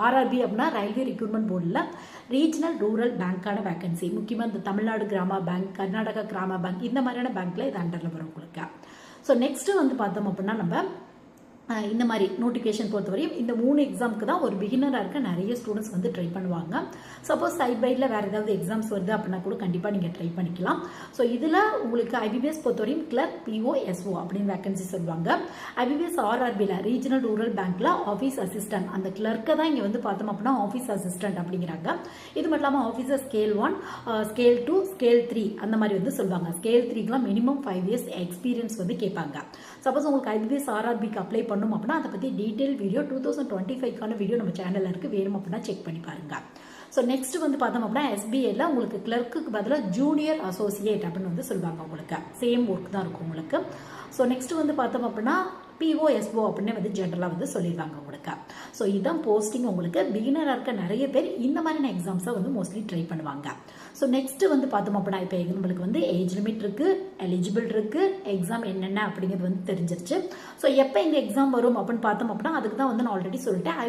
RRB அப்படின்னா railway recruitment போர்டில் regional rural பேங்க்கான vacancy, முக்கியமாக இந்த தமிழ்நாடு கிராம பேங்க், கர்நாடகா கிராம பேங்க், இந்த மாதிரியான பேங்க்ல இது அண்டரில் வரும் உங்களுக்கு. ஸோ நெக்ஸ்ட் வந்து பார்த்தோம் அப்படின்னா நம்ம இந்த மாதிரி நோட்டிஃபிகேஷன் பொறுத்தவரையும் இந்த 3 எக்ஸாமுக்கு தான் ஒரு பிகினராக இருக்க நிறைய ஸ்டூடெண்ட்ஸ் வந்து ட்ரை பண்ணுவாங்க. சப்போஸ் சைட் பைடில் வேறு ஏதாவது எக்ஸாம்ஸ் வருது அப்படின்னா கூட கண்டிப்பாக நீங்கள் ட்ரை பண்ணிக்கலாம். ஸோ இதில் உங்களுக்கு ஐபிபிஎஸ் பொறுத்தவரையும் கிளர்க், பிஓ, எஸ்ஓ அப்படின்னு வேகன்சி சொல்லுவாங்க. ஐபிபிஎஸ் ஆர்ஆர்பியில் ரீஜனல் ரூரல் பேங்க்ல ஆஃபீஸ் அசிஸ்டன்ட், அந்த கிளர்க்கை தான் இங்கே வந்து பார்த்தோம் அப்படின்னா ஆஃபீஸ் அசிஸ்டன்ட் அப்படிங்கிறாங்க. இது மட்டும் இல்லாமல் ஆஃபீஸர் ஸ்கேல் 1, ஸ்கேல் 2, ஸ்கேல் 3 அந்த மாதிரி வந்து சொல்லுவாங்க. ஸ்கேல் 3க்குலாம் மினிமம் 5 இயர்ஸ் எக்ஸ்பீரியன்ஸ் வந்து கேட்பாங்க. சப்போஸ் உங்களுக்கு ஐபிபிஎஸ் ஆர்ஆர்பிக்கு அப்ளை பண்ணும் அப்படின்னா அதை பற்றி டீட்டெயில் வீடியோ 2025க்கான வீடியோ நம்ம சேனலில் இருக்குது, வேணும் அப்படின்னா செக் பண்ணி பாருங்க. ஸோ நெக்ஸ்ட் வந்து பார்த்தோம் அப்படின்னா எஸ்பிஐல உங்களுக்கு கிளர்க்குக்கு பதிலாக ஜூனியர் அசோசியேட் அப்படின்னு வந்து சொல்லுவாங்க. உங்களுக்கு சேம் ஒர்க் தான் இருக்கும் உங்களுக்கு. ஸோ நெக்ஸ்ட் வந்து பார்த்தோம் அப்படின்னா பிஓ, எஸ்ஓ அப்படின்னு வந்து ஜென்ரலாக வந்து சொல்லிடுவாங்க உங்களுக்கு. ஸோ இதுதான் போஸ்டிங். உங்களுக்கு பிகினராக இருக்க நிறைய பேர் இந்த மாதிரியான எக்ஸாம்ஸை வந்து மோஸ்ட்லி ட்ரை பண்ணுவாங்க. ஸோ நெக்ஸ்ட் வந்து பார்த்தோம் அப்படின்னா இப்போ நம்மளுக்கு வந்து ஏஜ் லிமிட் இருக்கு, எலிஜிபிள் இருக்கு, எக்ஸாம் என்னென்ன அப்படிங்கிறது வந்து தெரிஞ்சிருச்சு. ஸோ எப்போ இந்த எக்ஸாம் வரும் அப்படின்னு பார்த்தோம் அப்படின்னா அதுக்கு தான் வந்து நான் ஆல்ரெடி சொல்லிட்டேன்.